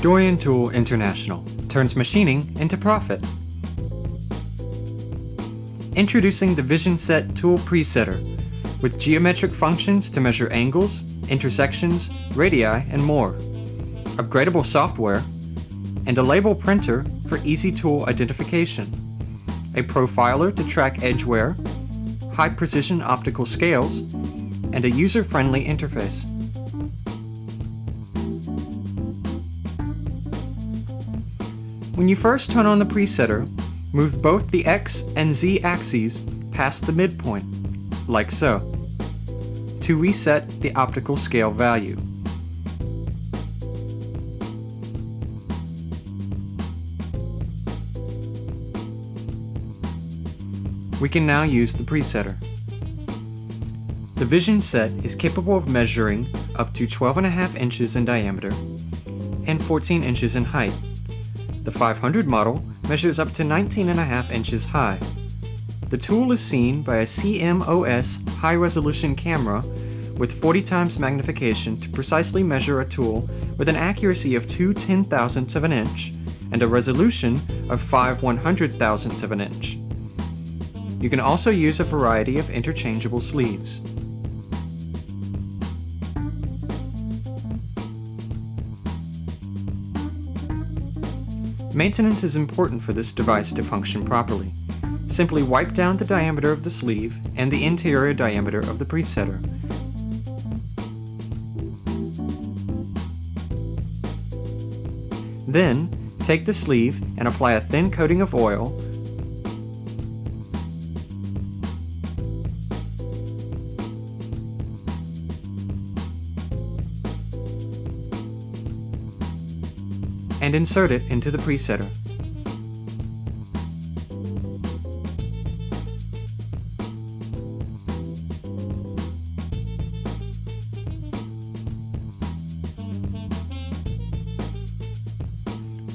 Dorian Tool International turns machining into profit. Introducing the Vision Set Tool Presetter with geometric functions to measure angles, intersections, radii, and more. Upgradable software, and a label printer for easy tool identification. A profiler to track edge wear, high-precision optical scales, and a user-friendly interface. When you first turn on the presetter, move both the X and Z axes past the midpoint, like so, to reset the optical scale value. We can now use the presetter. The Vision Set is capable of measuring up to 12.5 inches in diameter and 14 inches in height. The 500 model measures up to 19.5 inches high. The tool is seen by a CMOS high-resolution camera with 40 times magnification to precisely measure a tool with an accuracy of 2/10,000ths of an inch and a resolution of 5/100,000ths of an inch. You can also use a variety of interchangeable sleeves. Maintenance is important for this device to function properly. Simply wipe down the diameter of the sleeve and the interior diameter of the presetter. Then, take the sleeve and apply a thin coating of oil and insert it into the presetter.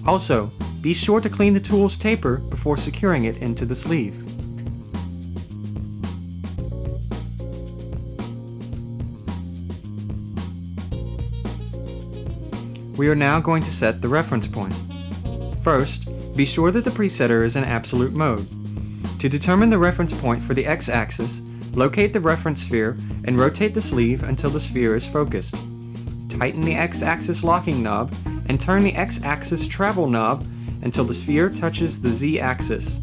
Also, be sure to clean the tool's taper before securing it into the sleeve. We are now going to set the reference point. First, be sure that the presetter is in absolute mode. To determine the reference point for the X-axis, locate the reference sphere and rotate the sleeve until the sphere is focused. Tighten the X-axis locking knob and turn the X-axis travel knob until the sphere touches the Z-axis.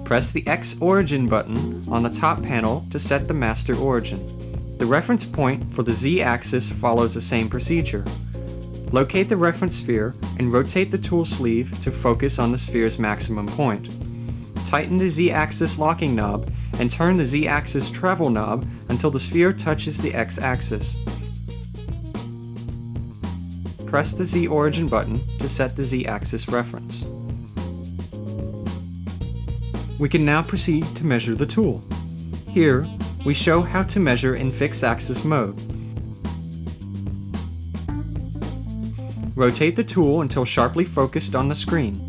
Press the X origin button on the top panel to set the master origin. The reference point for the Z-axis follows the same procedure. Locate the reference sphere and rotate the tool sleeve to focus on the sphere's maximum point. Tighten the Z-axis locking knob and turn the Z-axis travel knob until the sphere touches the X-axis. Press the Z origin button to set the Z-axis reference. We can now proceed to measure the tool. Here, we show how to measure in fixed axis mode. Rotate the tool until sharply focused on the screen.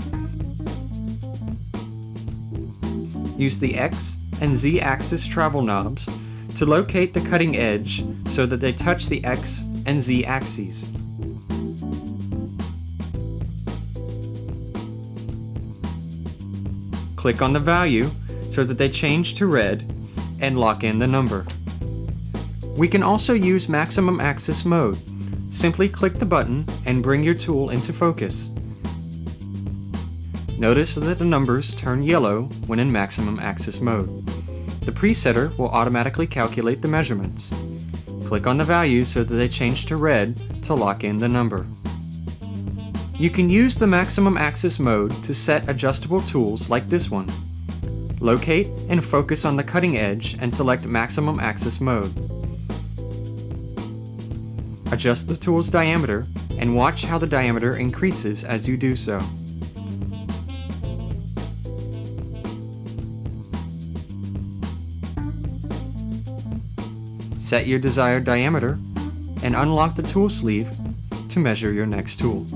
Use the X and Z axis travel knobs to locate the cutting edge so that they touch the X and Z axes. Click on the value so that they change to red and lock in the number. We can also use maximum axis mode. Simply click the button and bring your tool into focus. Notice that the numbers turn yellow when in maximum axis mode. The presetter will automatically calculate the measurements. Click on the value so that they change to red to lock in the number. You can use the maximum axis mode to set adjustable tools like this one. Locate and focus on the cutting edge and select maximum axis mode. Adjust the tool's diameter and watch how the diameter increases as you do so. Set your desired diameter and unlock the tool sleeve to measure your next tool.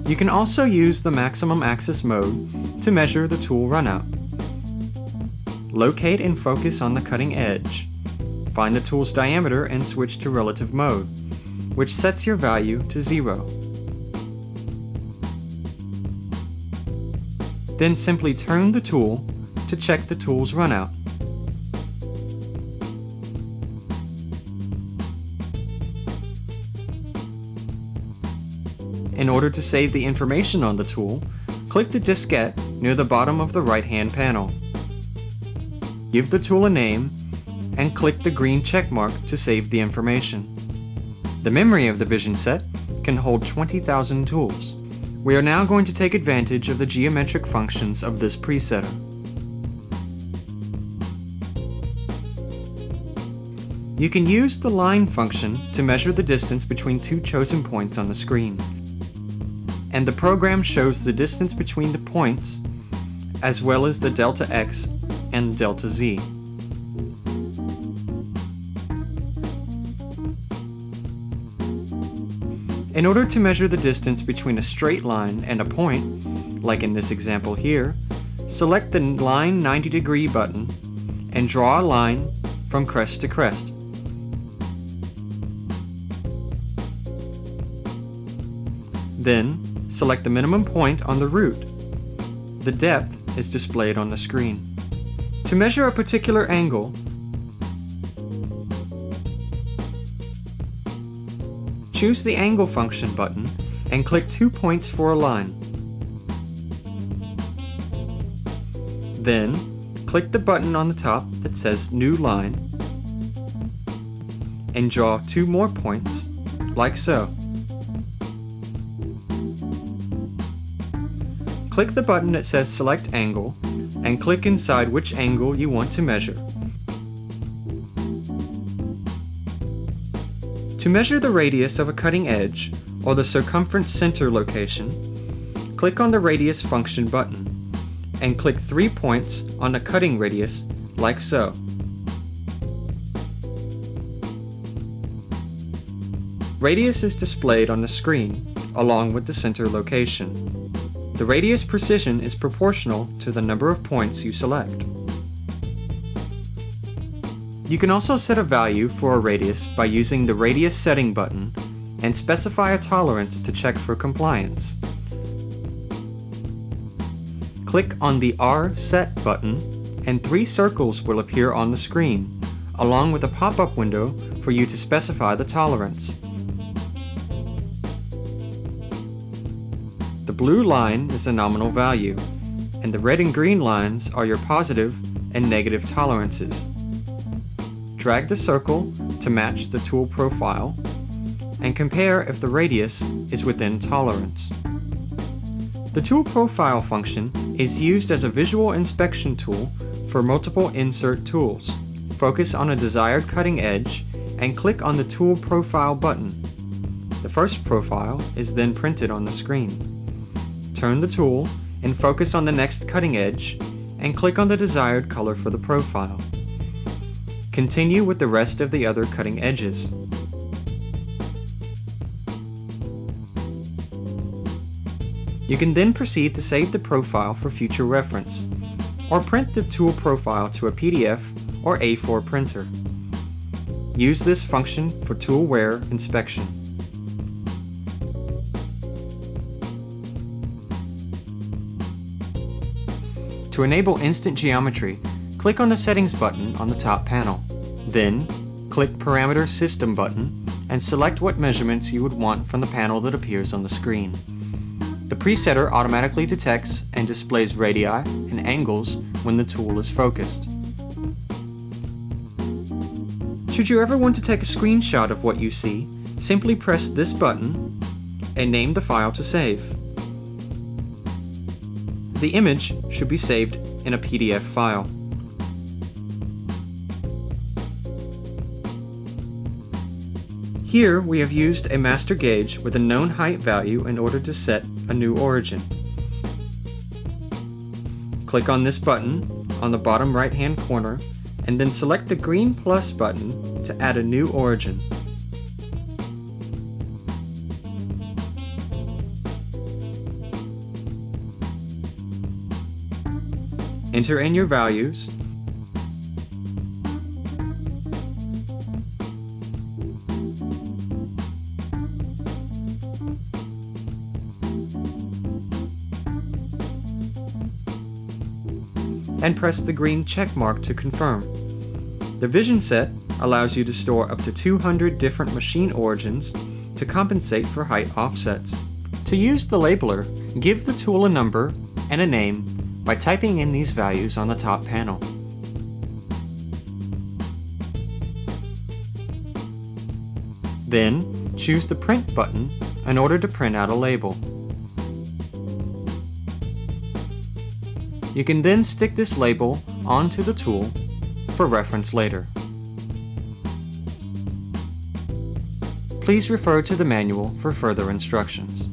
You can also use the maximum axis mode to measure the tool runout. Locate and focus on the cutting edge. Find the tool's diameter and switch to relative mode, which sets your value to 0. Then simply turn the tool to check the tool's runout. In order to save the information on the tool, click the diskette near the bottom of the right-hand panel. Give the tool a name and click the green check mark to save the information. The memory of the Vision set can hold 20,000 tools. We are now going to take advantage of the geometric functions of this presetter. You can use the line function to measure the distance between two chosen points on the screen. And the program shows the distance between the points, as well as the delta x and delta z. In order to measure the distance between a straight line and a point, like in this example here, select the Line 90-degree button and draw a line from crest to crest. Then, select the minimum point on the route. The depth is displayed on the screen. To measure a particular angle, choose the Angle function button and click 2 points for a line. Then, click the button on the top that says New Line and draw 2 more points, like so. Click the button that says Select Angle and click inside which angle you want to measure. To measure the radius of a cutting edge or the circumference center location, click on the Radius function button and click 3 points on the cutting radius, like so. Radius is displayed on the screen along with the center location. The radius precision is proportional to the number of points you select. You can also set a value for a radius by using the Radius Setting button and specify a tolerance to check for compliance. Click on the R-Set button and 3 circles will appear on the screen, along with a pop-up window for you to specify the tolerance. The blue line is the nominal value, and the red and green lines are your positive and negative tolerances. Drag the circle to match the tool profile, and compare if the radius is within tolerance. The Tool Profile function is used as a visual inspection tool for multiple insert tools. Focus on a desired cutting edge and click on the Tool Profile button. The first profile is then printed on the screen. Turn the tool and focus on the next cutting edge and click on the desired color for the profile. Continue with the rest of the other cutting edges. You can then proceed to save the profile for future reference, or print the tool profile to a PDF or A4 printer. Use this function for tool wear inspection. To enable instant geometry, click on the Settings button on the top panel. Then, click Parameter System button and select what measurements you would want from the panel that appears on the screen. The presetter automatically detects and displays radii and angles when the tool is focused. Should you ever want to take a screenshot of what you see, simply press this button and name the file to save. The image should be saved in a PDF file. Here we have used a master gauge with a known height value in order to set a new origin. Click on this button on the bottom right hand corner and then select the green plus button to add a new origin. Enter in your values, and press the green check mark to confirm. The Vision Set allows you to store up to 200 different machine origins to compensate for height offsets. To use the labeler, give the tool a number and a name by typing in these values on the top panel. Then, choose the Print button in order to print out a label. You can then stick this label onto the tool for reference later. Please refer to the manual for further instructions.